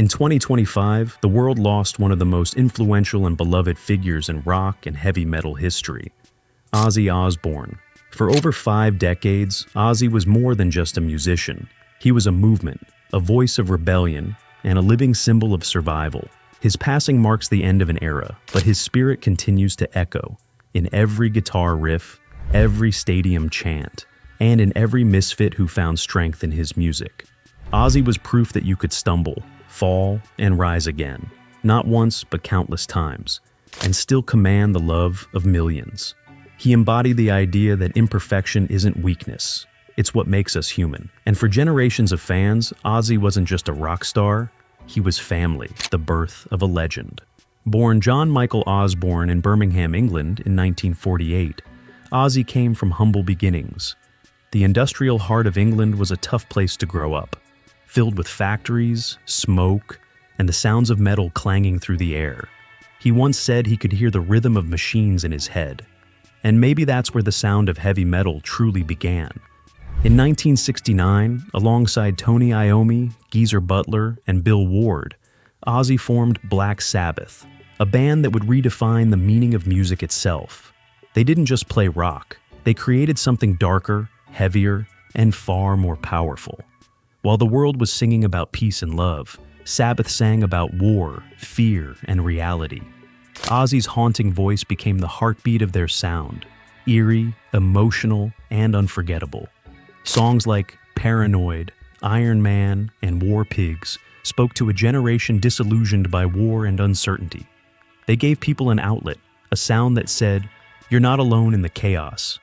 In 2025, the world lost one of the most influential and beloved figures in rock and heavy metal history, Ozzy Osbourne. For over 5 decades, Ozzy was more than just a musician. He was a movement, a voice of rebellion, and a living symbol of survival. His passing marks the end of an era, but his spirit continues to echo in every guitar riff, every stadium chant, and in every misfit who found strength in his music. Ozzy was proof that you could stumble, fall, and rise again, not once but countless times, and still command the love of millions. He embodied the idea that imperfection isn't weakness, it's what makes us human. And for generations of fans, Ozzy wasn't just a rock star, he was family, the birth of a legend. Born John Michael Osbourne in Birmingham, England in 1948, Ozzy came from humble beginnings. The industrial heart of England was a tough place to grow up, filled with factories, smoke, and the sounds of metal clanging through the air. He once said he could hear the rhythm of machines in his head. And maybe that's where the sound of heavy metal truly began. In 1969, alongside Tony Iommi, Geezer Butler, and Bill Ward, Ozzy formed Black Sabbath, a band that would redefine the meaning of music itself. They didn't just play rock, they created something darker, heavier, and far more powerful. While the world was singing about peace and love, Sabbath sang about war, fear, and reality. Ozzy's haunting voice became the heartbeat of their sound, eerie, emotional, and unforgettable. Songs like Paranoid, Iron Man, and War Pigs spoke to a generation disillusioned by war and uncertainty. They gave people an outlet, a sound that said, "You're not alone in the chaos."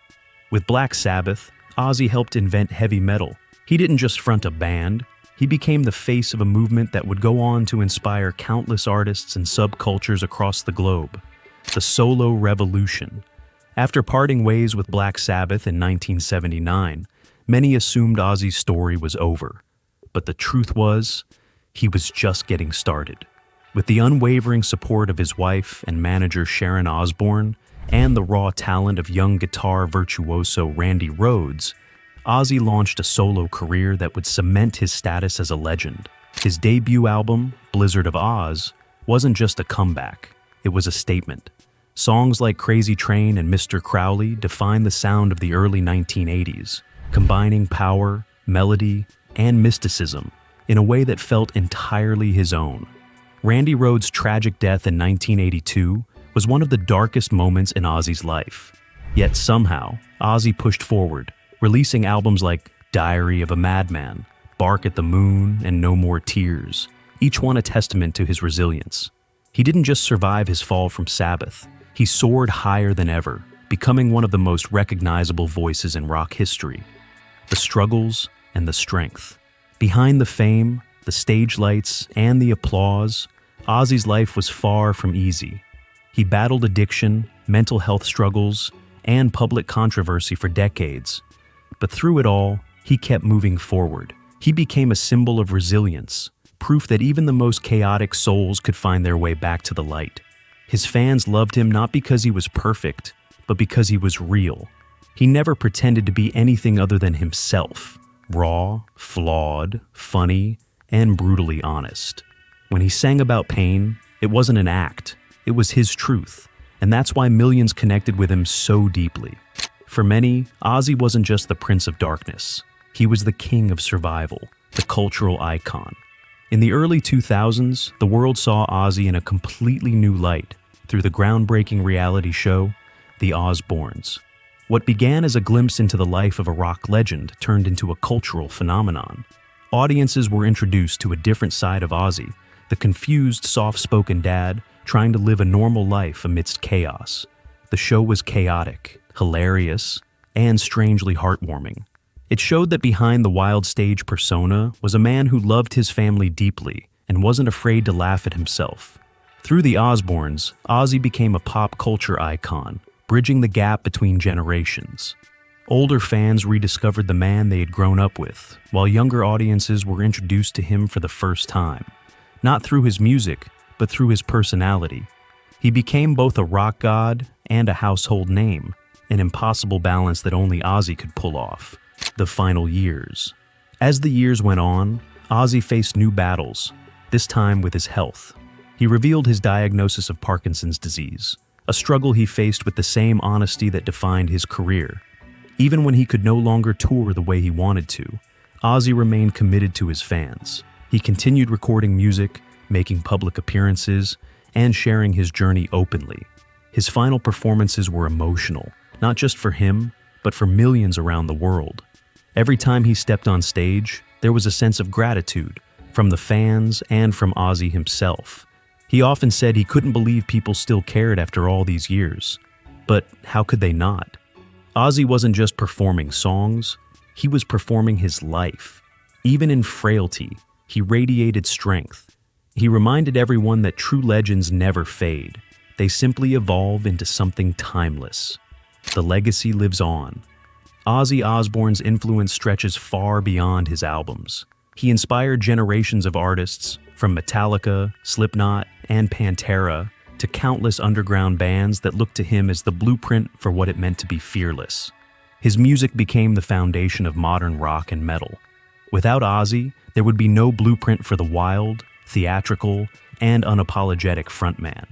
With Black Sabbath, Ozzy helped invent heavy metal. He didn't just front a band, he became the face of a movement that would go on to inspire countless artists and subcultures across the globe. The solo revolution. After parting ways with Black Sabbath in 1979, many assumed Ozzy's story was over. But the truth was, he was just getting started. With the unwavering support of his wife and manager Sharon Osbourne, and the raw talent of young guitar virtuoso Randy Rhoads, Ozzy launched a solo career that would cement his status as a legend. His debut album, Blizzard of Oz, wasn't just a comeback, it was a statement. Songs like Crazy Train and Mr. Crowley defined the sound of the early 1980s, combining power, melody, and mysticism in a way that felt entirely his own. Randy Rhoads' tragic death in 1982 was one of the darkest moments in Ozzy's life. Yet somehow, Ozzy pushed forward, releasing albums like Diary of a Madman, Bark at the Moon, and No More Tears, each one a testament to his resilience. He didn't just survive his fall from Sabbath, he soared higher than ever, becoming one of the most recognizable voices in rock history. The struggles and the strength. Behind the fame, the stage lights, and the applause, Ozzy's life was far from easy. He battled addiction, mental health struggles, and public controversy for decades. But through it all, he kept moving forward. He became a symbol of resilience, proof that even the most chaotic souls could find their way back to the light. His fans loved him not because he was perfect, but because he was real. He never pretended to be anything other than himself, raw, flawed, funny, and brutally honest. When he sang about pain, it wasn't an act, it was his truth, and that's why millions connected with him so deeply. For many, Ozzy wasn't just the Prince of Darkness. He was the king of survival, the cultural icon. In the early 2000s, the world saw Ozzy in a completely new light through the groundbreaking reality show, The Osbournes. What began as a glimpse into the life of a rock legend turned into a cultural phenomenon. Audiences were introduced to a different side of Ozzy, the confused, soft-spoken dad trying to live a normal life amidst chaos. The show was chaotic, hilarious, and strangely heartwarming. It showed that behind the wild stage persona was a man who loved his family deeply and wasn't afraid to laugh at himself. Through the Osbournes, Ozzy became a pop culture icon, bridging the gap between generations. Older fans rediscovered the man they had grown up with, while younger audiences were introduced to him for the first time. Not through his music, but through his personality. He became both a rock god and a household name, an impossible balance that only Ozzy could pull off. The final years. As the years went on, Ozzy faced new battles. this time with his health. He revealed his diagnosis of Parkinson's disease, a struggle he faced with the same honesty that defined his career. Even when he could no longer tour the way he wanted to, Ozzy remained committed to his fans. He continued recording music, making public appearances, and sharing his journey openly. His final performances were emotional, not just for him, but for millions around the world. Every time he stepped on stage, there was a sense of gratitude from the fans and from Ozzy himself. He often said he couldn't believe people still cared after all these years. But how could they not? Ozzy wasn't just performing songs, he was performing his life. Even in frailty, he radiated strength. He reminded everyone that true legends never fade. They simply evolve into something timeless. The legacy lives on. Ozzy Osbourne's influence stretches far beyond his albums. He inspired generations of artists, from Metallica, Slipknot, and Pantera, to countless underground bands that looked to him as the blueprint for what it meant to be fearless. His music became the foundation of modern rock and metal. Without Ozzy, there would be no blueprint for the wild, theatrical, and unapologetic frontman.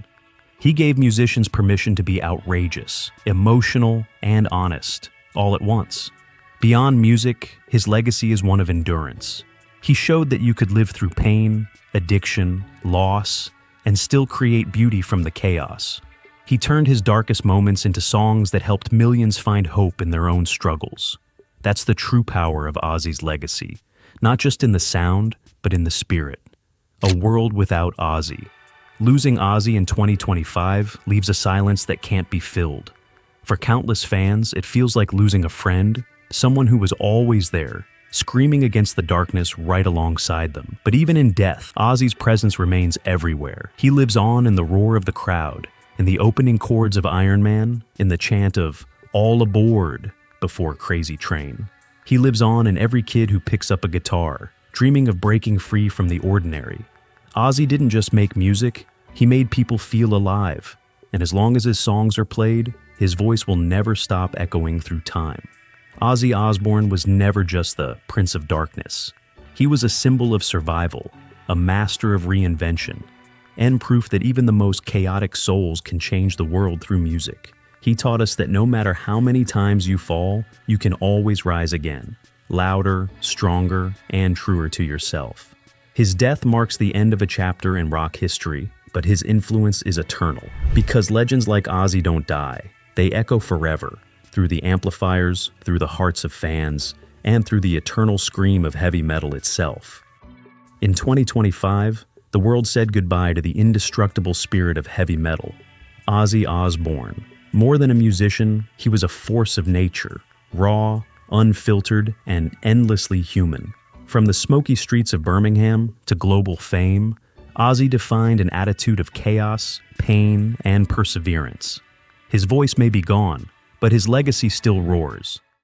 He gave musicians permission to be outrageous, emotional, and honest, all at once. Beyond music, his legacy is one of endurance. He showed that you could live through pain, addiction, loss, and still create beauty from the chaos. He turned his darkest moments into songs that helped millions find hope in their own struggles. That's the true power of Ozzy's legacy, not just in the sound, but in the spirit. A world without Ozzy. Losing Ozzy in 2025 leaves a silence that can't be filled. For countless fans, it feels like losing a friend, someone who was always there, screaming against the darkness right alongside them. But even in death, Ozzy's presence remains everywhere. He lives on in the roar of the crowd, in the opening chords of Iron Man, in the chant of "All Aboard" before Crazy Train. He lives on in every kid who picks up a guitar, dreaming of breaking free from the ordinary. Ozzy didn't just make music, he made people feel alive. And as long as his songs are played, his voice will never stop echoing through time. Ozzy Osbourne was never just the Prince of Darkness. He was a symbol of survival, a master of reinvention, and proof that even the most chaotic souls can change the world through music. He taught us that no matter how many times you fall, you can always rise again, louder, stronger, and truer to yourself. His death marks the end of a chapter in rock history, but his influence is eternal. Because legends like Ozzy don't die, they echo forever, through the amplifiers, through the hearts of fans, and through the eternal scream of heavy metal itself. In 2025, the world said goodbye to the indestructible spirit of heavy metal, Ozzy Osbourne. More than a musician, he was a force of nature, raw, unfiltered, and endlessly human. From the smoky streets of Birmingham to global fame, Ozzy defined an attitude of chaos, pain, and perseverance. His voice may be gone, but his legacy still roars.